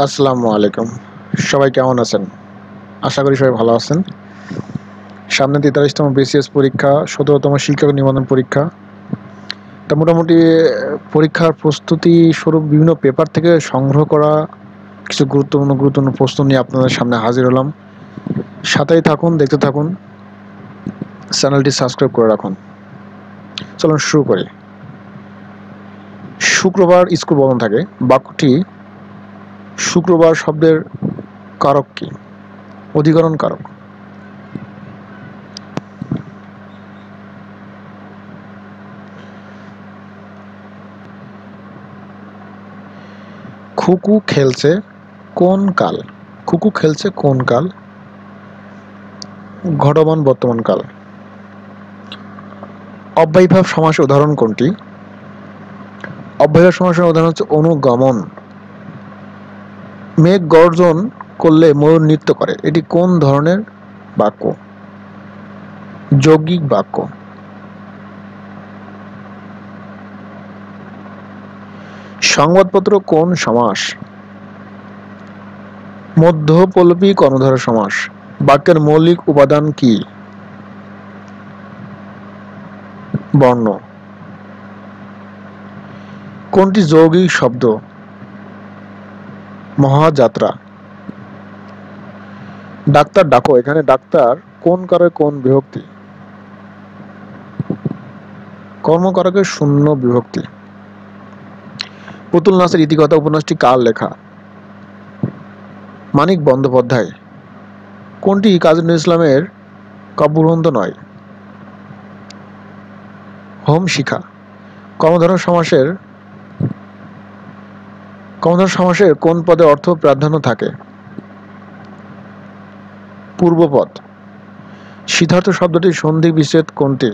আসসালামু আলাইকুম। সবাই কেমন আছেন? আশা করি সবাই ভালো আছেন। সামনে ৪৩তম বিসিএস পরীক্ষা, ১৭তম শিক্ষক নিবন্ধন পরীক্ষা। তা মোটামুটি পরীক্ষার প্রস্তুতি স্বরূপ বিভিন্ন পেপার থেকে সংগ্রহ করা কিছু গুরুত্বপূর্ণ প্রশ্ন নিয়ে আপনাদের সামনে হাজির হলাম। সাথেই থাকুন, দেখতে থাকুন। চ্যানেলটি সাবস্ক্রাইব করে রাখুন। চলুন শুরু করি। শুক্রবার স্কুল বন্ধ থাকে। বাক্যটি শুক্রবার শব্দের কারক কি? অধিকরণ কারক। খুকু খেলছে কোন কাল? খুকু খেলছে কোন কাল? ঘটমান বর্তমান কাল। অব্যয়ীভাব সমাসের উদাহরণ কোনটি? অব্যয়ীভাব সমাসের উদাহরণ হচ্ছে অনুগমন। মেঘ গর্জন করলে ময়ূর নৃত্য করে, এটি কোন ধরনের বাক্য? যৌগিক বাক্য। সংবাদপত্র কোন সমাস? মধ্যপল্লবী কর্ণধারয় সমাস। বাক্যের মৌলিক উপাদান কি? বর্ণ। কোনটি যৌগিক শব্দ? মহাযাত্রা। ডাক্তার ডাকো, এখানে ডাক্তার কোন কারকে কোন বিভক্তি? কর্মকারকের শূন্য বিভক্তি। পুতুল নাচের ইতিকথা উপন্যাসটি কার লেখা? মানিক বন্দ্যোপাধ্যায়। কোনটি কাজী নজরুল ইসলামের কাব্যগ্রন্থ নয়? হোম শিখা। কর্মধারয় সমাসের কোন পদে অর্থ প্রাধান্য থাকে? পূর্বপদ। সিদ্ধার্থ শব্দটির সন্ধি বিচ্ছেদ কোনটি?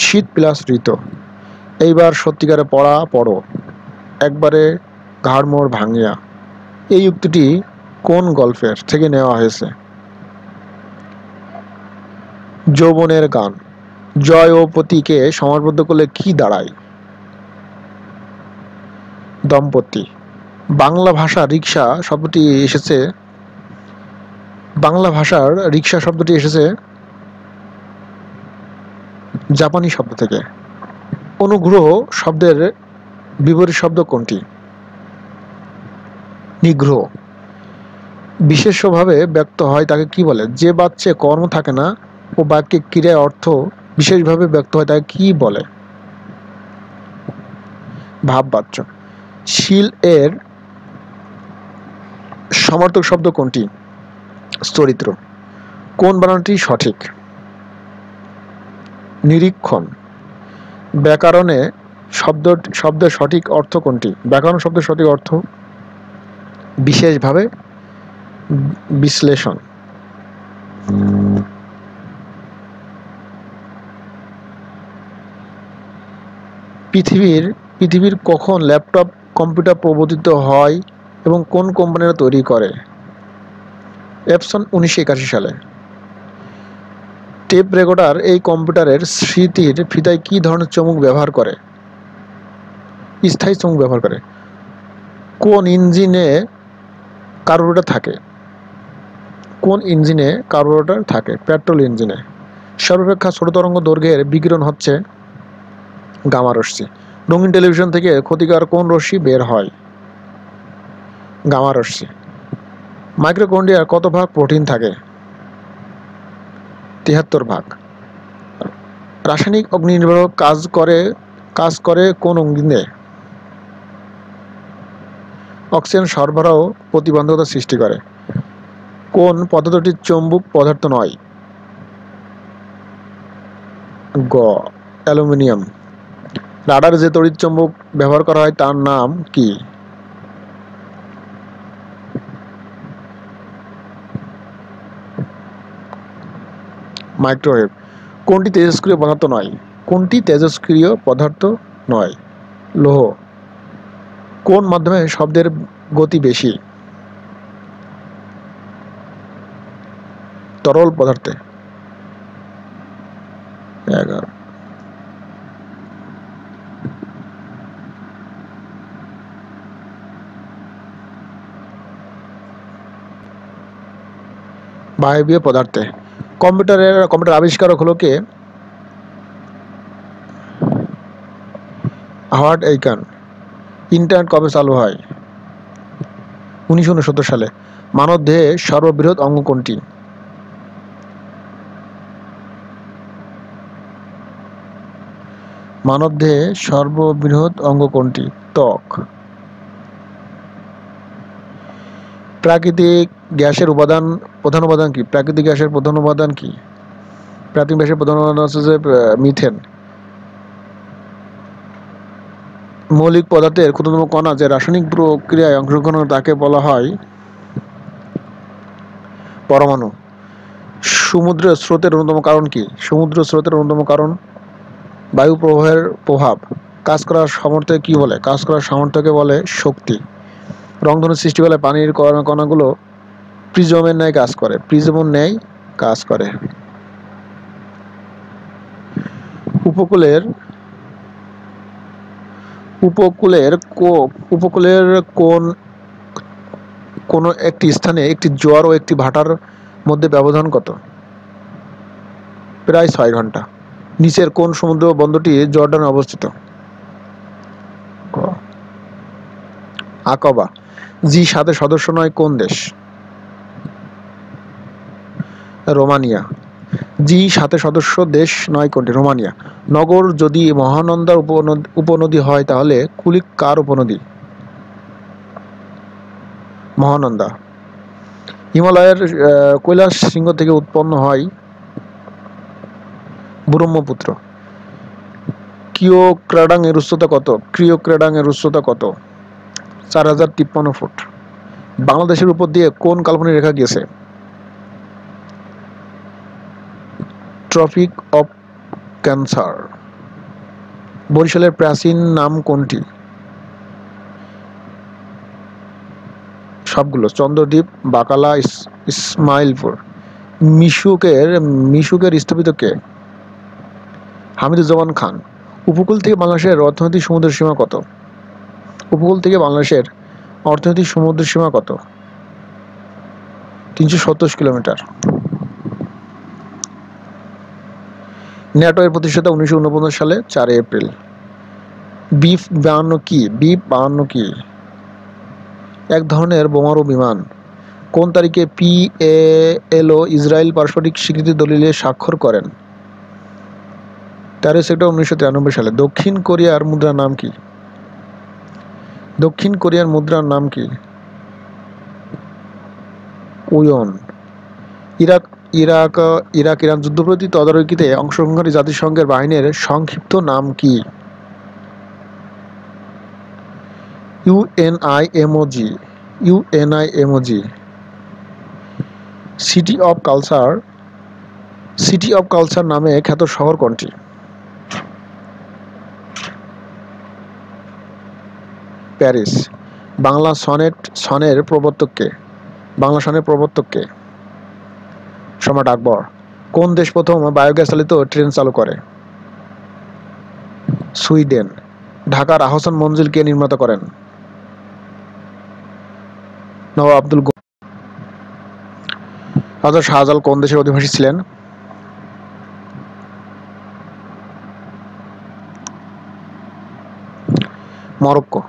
শীত প্লাস ঋতু। এইবার সত্যিকারে পড়ো, একবারে ঘাড়মোড় ভাঙিয়া। এই উক্তিটি কোন গল্পের থেকে নেওয়া হয়েছে? যৌবনের গান। জয় ও পতিকে সমাসবদ্ধ করলে কি দাঁড়ায়? দম্পতি। বাংলা ভাষার রিকশা শব্দটি এসেছে জাপানি শব্দ থেকে। অনুগ্রহ শব্দের বিপরীত শব্দ কোনটি? নিগ্রহ। বিশেষ্যভাবে ব্যক্ত হয় তাকে কি বলে? যে বাচ্চে কর্ম থাকে না ও বাক্যে ক্রিয়ার অর্থ বিশেষভাবে ব্যক্ত হয় তাকে কি বলে? ভাববাচ্য। শীল এর সমার্থক শব্দ কোনটি? চরিত্র। কোন বানানটি সঠিক? নিরীক্ষণ। ব্যাকরণে শব্দের সঠিক অর্থ কোনটি? ব্যাকরণ শব্দের সঠিক অর্থ বিশেষভাবে বিশ্লেষণ। পৃথিবীর কখন ল্যাপটপ কম্পিউটার প্রবর্তিত হয় এবং কোন কোম্পানিরা তৈরি করে? এপসন 1981 সালে। টেপ রেকর্ডার এই কম্পিউটারের স্মৃতির ফিতায় কি ধরনের চমক ব্যবহার করে? স্থায়ী চমক ব্যবহার করে। কোন ইঞ্জিনে কার্বোরেটর থাকে? পেট্রোল ইঞ্জিনে। সর্বাপেক্ষা ছোট তরঙ্গ দৈর্ঘ্যের বিকিরণ হচ্ছে গামা রশ্মি। রঙিন টেলিভিশন থেকে ক্ষতিকর কোন রশ্মি বের হয়? গামা রশ্মি। মাইক্রোকন্ড্রিয়ার কত ভাগ প্রোটিন থাকে? ৭৩ ভাগ। রাসায়নিক অগ্নিনির্বাপক কাজ করে কোন অগ্নিতে? অক্সিজেন সরবরাহ প্রতিবন্ধকতা সৃষ্টি করে। কোন পদার্থটি চৌম্বক পদার্থ নয়? গ. অ্যালুমিনিয়াম। রাডারে যে তড়িৎ চৌম্বক ব্যবহার করা হয় তার নাম কি? মাইক্রোওয়েভ। কোনটি তেজস্ক্রিয় পদার্থ নয়? লৌহ। কোন মাধ্যমে শব্দের গতি বেশি? তরল পদার্থে। 11। বায়বীয় পদার্থে। কম্পিউটার আবিষ্কারক হলো কে? হাওয়ার্ড এইকান। ইন্টারনেট কবে চালু হয়? 1969 সালে। মানবদেহে সর্ববৃহৎ অঙ্গ কোনটি? মানবদেহে সর্ববৃহৎ অঙ্গ কোনটি? ত্বক। প্রাকৃতিক গ্যাসের প্রধান উপাদান কি? প্রাকৃতিক গ্যাসের প্রধান উপাদান কি? প্রাকৃতিক গ্যাসের প্রধান উপাদান হচ্ছে যে মিথেন। মৌলিক পদার্থের ক্ষুদ্রতম কণা যে রাসায়নিক প্রক্রিয়ায় অংশগ্রহণ করে তাকে বলা হয় পরমাণু। সমুদ্রের স্রোতের অন্যতম কারণ কি? সমুদ্র স্রোতের অন্যতম কারণ বায়ু প্রবাহের প্রভাব। কাজ করার সামর্থ্য কি বলে? কাজ করার সামর্থ্যকে বলে শক্তি। রংধনু সৃষ্টি বলে পানির কণাগুলো প্রিজমের ন্যায় কাজ করে। প্রিজমের ন্যায় কাজ করে। উপকূলের কোন একটি স্থানে একটি জোয়ার ও একটি ভাটার মধ্যে ব্যবধান কত? প্রায় 6 ঘন্টা। নিচের কোন সমুদ্র বন্দরটি জর্ডানে অবস্থিত? আকাবা। জি7 সদস্য নয় কোন দেশ? রোমানিয়া। জি7 সদস্য দেশ নয় কোনটি? রোমানিয়া। নগর যদি মহানন্দার উপনদী হয় তাহলে কুলিক কার উপনদী? মহানন্দা। হিমালয়ের কৈলাস শৃঙ্গ থেকে উৎপন্ন হয় ব্রহ্মপুত্র। ক্রিওক্রাডাং এর উচ্চতা কত? ক্রিওক্রাডাং এর উচ্চতা কত? 4053 ফুট। বাংলাদেশের উপর দিয়ে কোন কাল্পনিক রেখা গেছে? Tropic of cancer. বরিশালের প্রাচীন নাম কোনটি? সবগুলো। চন্দ্রদ্বীপ, বাকালা, ইসমাইলপুর। মিশুকের স্থপতি কে? হামিদুজ্জামান খান। উপকূল থেকে বাংলাদেশের অর্থনৈতিক সমুদ্র সীমা কত? উপকূল থেকে বাংলাদেশের অর্থনৈতিক সমুদ্র সীমা কত? 327 কিলোমিটার। ন্যাটো এর প্রতিষ্ঠাতা 1949 সালে 4 এপ্রিল। B-52 কি? B-52 কি? এক ধরনের বোমারু বিমান। কোন তারিখে PLO ইসরায়েল পারস্পরিক স্বীকৃতি দলিলে স্বাক্ষর করেন? 13 সেপ্টেম্বর 1993 সালে। দক্ষিণ কোরিয়ার মুদ্রার নাম কি? দক্ষিণ কোরিয়ার মুদ্রার নাম কি? উয়ন। ইরাক-ইরান যুদ্ধবিরতি তদারকিতে অংশগ্রহণকারী জাতিসংঘের বাহিনীর সংক্ষিপ্ত নাম কি? UNIMOG। সিটি অফ কালচার নামে খ্যাত শহর কোনটি? প্যারিস। বাংলা সনের প্রবর্তক কে? বাংলা সনের প্রবর্তক কে? সম্রাট আকবর। কোন দেশ প্রথম বায়োগ্যাস চালিত ট্রেন চালু করে? সুইডেন। ঢাকার আহসান মঞ্জিল কে নির্মাণ করেন? নবাব আব্দুল রাজা শাহজালাল কোন দেশের অধিবাসী ছিলেন? মরক্কো।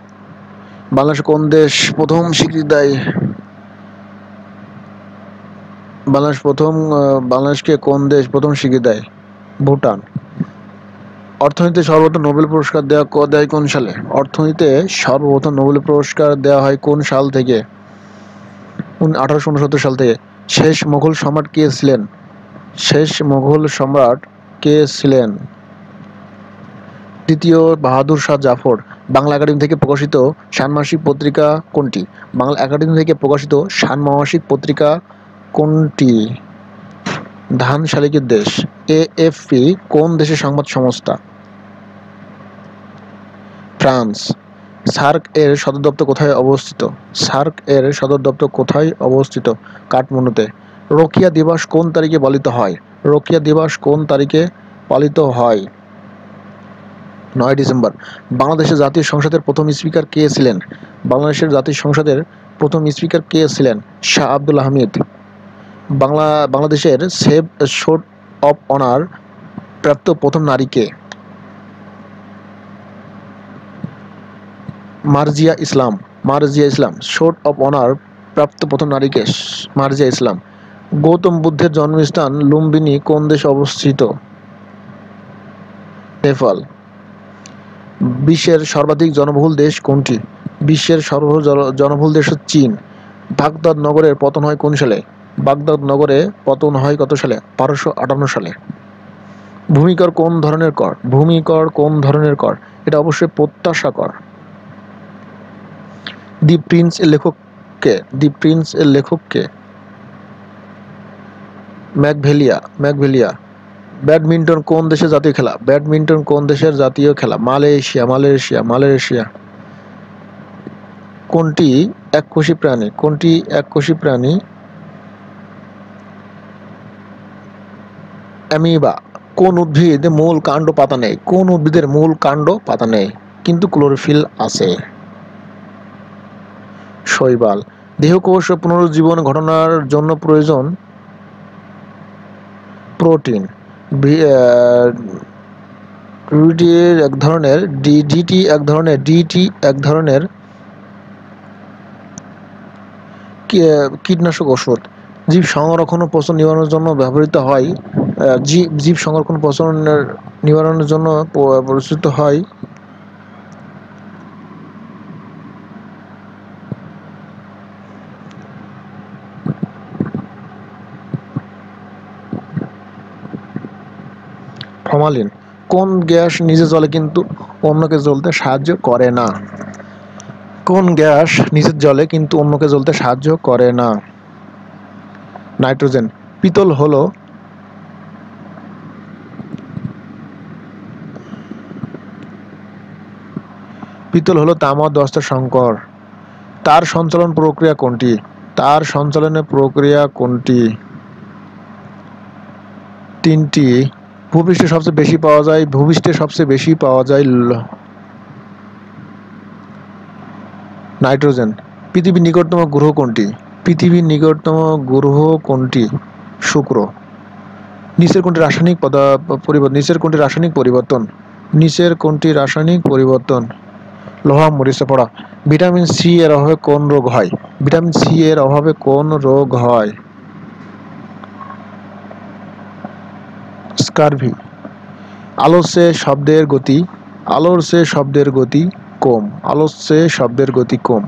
বাংলাদেশে কোন দেশ প্রথম স্বীকৃতি দেয়? বাংলাদেশকে কোন দেশ প্রথম স্বীকৃতি দেয়? ভুটান। অর্থনীতিতে সর্বপ্রথম নোবেল পুরস্কার দেয় কোন সালে? অর্থনীতিতে সর্বপ্রথম নোবেল পুরস্কার দেওয়া হয় কোন সাল থেকে? 1869 সাল থেকে। শেষ মোগল সম্রাট কে ছিলেন? দ্বিতীয় বাহাদুর শাহ জাফর। বাংলা একাডেমি থেকে প্রকাশিত ষান্মাসিক পত্রিকা কোনটি? বাংলা একাডেমি থেকে প্রকাশিত ষান্মাসিক পত্রিকা কোনটি? ধান শালিকের দেশ। AFP কোন দেশের সংবাদ সংস্থা? ফ্রান্স। সার্ক এর সদর দপ্তর কোথায় অবস্থিত? কাঠমান্ডুতে। রোকেয়া দিবস কোন তারিখে পালিত হয়? 9 ডিসেম্বর। বাংলাদেশের জাতীয় সংসদের প্রথম স্পিকার কে ছিলেন? বাংলাদেশের জাতীয় সংসদের প্রথম স্পিকার কে ছিলেন? শাহ আব্দুল হামিদ। বাংলাদেশের সেভ শোট অফ অনার প্রাপ্ত প্রথম নারী কে? মার্জিয়া ইসলাম। মার্জিয়া ইসলাম। শোট অফ অনার প্রাপ্ত প্রথম নারী কে? মার্জিয়া ইসলাম। গৌতম বুদ্ধের জন্মস্থান লুম্বিনী কোন দেশে অবস্থিত? নেপাল। বিশ্বের সর্বাধিক জনবহুল দেশ কোনটি? বিশ্বের সর্ববৃহৎ জনবহুল দেশ চীন। বাগদাদ নগরের পতন হয় কোন সালে? বাগদাদ নগরে পতন হয় কত সালে? 1258 সালে। ভূমিকর কোন ধরনের কর? ভূমিকর কোন ধরনের কর? এটা অবশ্যই প্রত্যাশা কর। দি প্রিন্স এর লেখক কে? দি প্রিন্স এর লেখক কে? ম্যাকভেলিয়া। ম্যাকভেলিয়া। ব্যাডমিন্টন কোন দেশের জাতীয় খেলা? ব্যাডমিন্টন কোন দেশের জাতীয় খেলা? মালয়েশিয়া। মালয়েশিয়া। মালয়েশিয়া। কোনটি এককোষী প্রাণী? কোনটি এককোষী প্রাণী? অ্যামিবা। কোন উদ্ভিদ মূল কাণ্ড পাতা নেই? কোন উদ্ভিদের মূল কাণ্ড পাতা নেই কিন্তু ক্লোরোফিল আছে? শৈবাল। দেহকোষ পুনরুজ্জীবন ঘটানোর জন্য প্রয়োজন প্রোটিন। ডিটি এক ধরনের কীটনাশক ওষুধ। জীব সংরক্ষণ ও পচন নিবারণের জন্য ব্যবহৃত হয়। জীব সংরক্ষণ পচন নিবারণের জন্য প্রস্তুত হয় ফরমালিন। কোন গ্যাস নিজে জ্বলে কিন্তু অন্যকে জ্বলতে সাহায্য করে না? কোন গ্যাস নিজে জ্বলে কিন্তু অন্যকে জ্বলতে সাহায্য করে না? নাইট্রোজেন। পিতল হলো তামা দস্তার সংকর। তার সঞ্চালন প্রক্রিয়া কোনটি? তার সঞ্চালনের প্রক্রিয়া কোনটি? তিনটি। ভূপৃষ্ঠে সবচেয়ে বেশি পাওয়া যায় নাইট্রোজেন। পৃথিবীর নিকটতম গ্রহ কোনটি? পৃথিবীর নিকটতম গ্রহ কোনটি? শুক্র। নিচের কোনটি রাসায়নিক পরিবর্তন? লোহা মরিচা পড়া। ভিটামিন সি এর অভাবে কোন রোগ হয়? ভিটামিন সি এর অভাবে কোন রোগ হয়? স্কারভি। আলোর চেয়ে শব্দের গতি কম।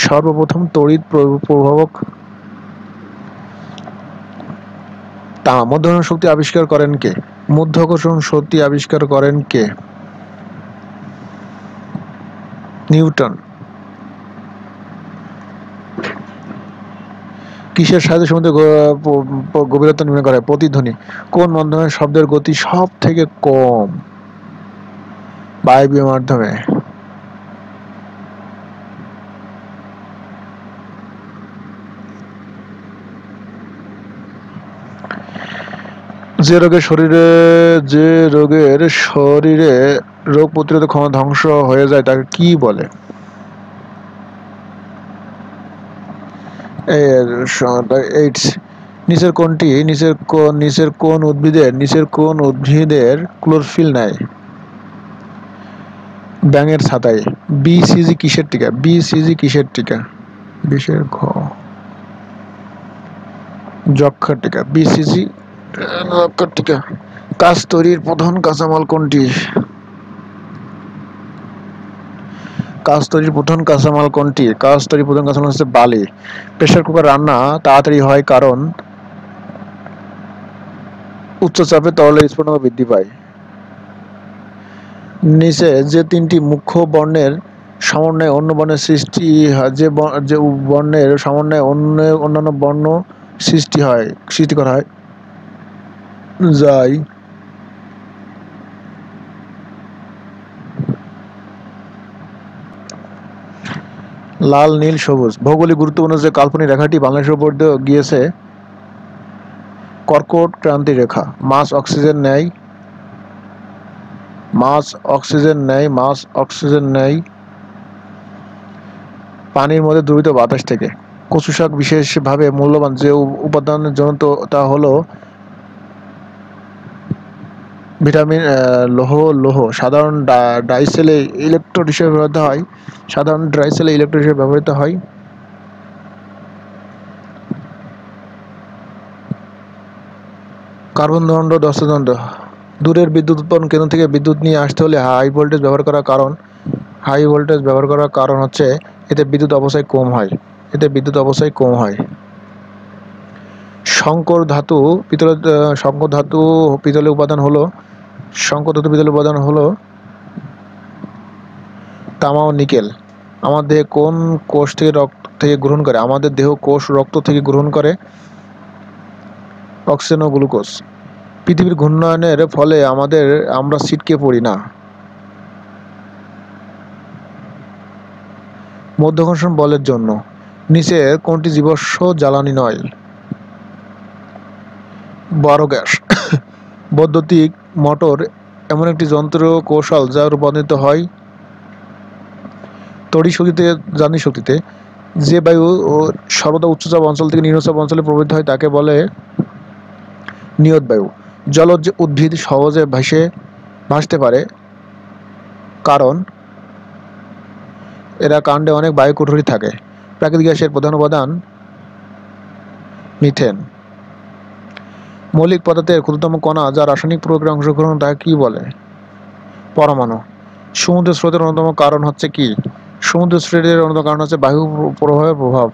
সর্বপ্রথম তড়িৎ পরিবাহক তামা। মাধ্যাকর্ষণ শক্তি আবিষ্কার করেন কে? নিউটন। কিসের সাহায্যে সমুদ্রের গভীরতা নির্ণয় করা হয়? প্রতিধ্বনি। কোন মাধ্যমে শব্দের গতি সব থেকে কম? বায়বীয় মাধ্যমে। যে রোগের শরীরে রোগ প্রতিরোধ ক্ষমতা ধ্বংস হয়ে যায় তাকে কি বলে? এইডস। নিচের কোন উদ্ভিদের ক্লোরোফিল নাই? ব্যাঙের ছাতায়। বিসিজি কিসের টিকা? বিষের ঘ। যক্ষার টিকা। বিসিজি যক্ষার টিকা। কাঁচ তৈরির প্রধান কাঁচামাল কোনটি? কাঁচ তৈরির প্রধান কাঁচামাল হচ্ছে বালি। প্রেসার কুকার রান্না তাড়াতাড়ি হয় কারণ উচ্চ চাপে তরলের স্ফুটনাঙ্ক বৃদ্ধি পায়। নিচে যে তিনটি মুখ্য বর্ণের সমন্বয়ে অন্য বর্ণের সৃষ্টি হয়, যে বর্ণের সমন্বয়ে অন্যান্য বর্ণ সৃষ্টি করা হয়, যাই লাল, নীল, সবুজ। ভৌগোলিক গুরুত্বপূর্ণ যে কাল্পনিক রেখাটি বাংলাদেশের উপর দিয়ে গিয়েছে কর্কট ক্রান্তি রেখা। মাছ অক্সিজেন নেয় পানির মধ্যে দ্রবীভূত বাতাস থেকে। কচু শাক বিশেষভাবে মূল্যবান যে উপাদানের জন্য তো তা হলো ভিটামিন, লৌহ সাধারণ ডাইসেলে ইলেকট্রোড হিসেবে ব্যবহৃত হয়। সাধারণ ডাইসেলে ইলেকট্রোড হিসেবে ব্যবহৃত হয়। কার্বন দণ্ড, দস্তদণ্ড। দূরের বিদ্যুৎ উৎপাদন কেন্দ্র থেকে বিদ্যুৎ নিয়ে আসতে হলে হাই ভোল্টেজ ব্যবহার করার কারণ হচ্ছে এতে বিদ্যুৎ অপচয় কম হয়। সংকর ধাতু পিতলের উপাদান হলো তামা ও নিকেল। আমাদের দেহ কোন কোষ থেকে রক্ত থেকে গ্রহণ করে? আমাদের দেহ কোষ রক্ত থেকে গ্রহণ করে অক্সিজেন ও গ্লুকোজ। পৃথিবীর ঘূর্ণায়নের ফলে আমরা ছিটকে পড়ি না। মাধ্যাকর্ষণ বলের জন্য নিচের কোনটি জীবাশ্ম জ্বালানি নয়? বায়োগ্যাস। বৈদ্যুতিক মোটর এমন একটি যন্ত্র কৌশল যা রূপান্তরিত হয় তড়িৎ শক্তিতে যান্ত্রিক শক্তিতে। যে বায়ু সর্বদা উচ্চচাপ অঞ্চল থেকে নিম্নচাপ অঞ্চলে প্রবাহিত হয় তাকে বলে নিয়ত বায়ু। জলজ উদ্ভিদ সহজে ভাসতে পারে কারণ এরা কাণ্ডে অনেক বায়ু কুঠরি থাকে। প্রাকৃতিক গ্যাসের প্রধান উপাদান মিথেন। মৌলিক পদার্থের ক্ষুদ্রতম কণা যা রাসায়নিক প্রক্রিয়ায় অংশগ্রহণ তাকে কি বলে? পরমাণু। সমুদ্র স্রোতের অন্যতম কারণ হচ্ছে কি? সমুদ্র স্রোতের অন্যতম কারণ হচ্ছে বায়ু প্রবাহের প্রভাব।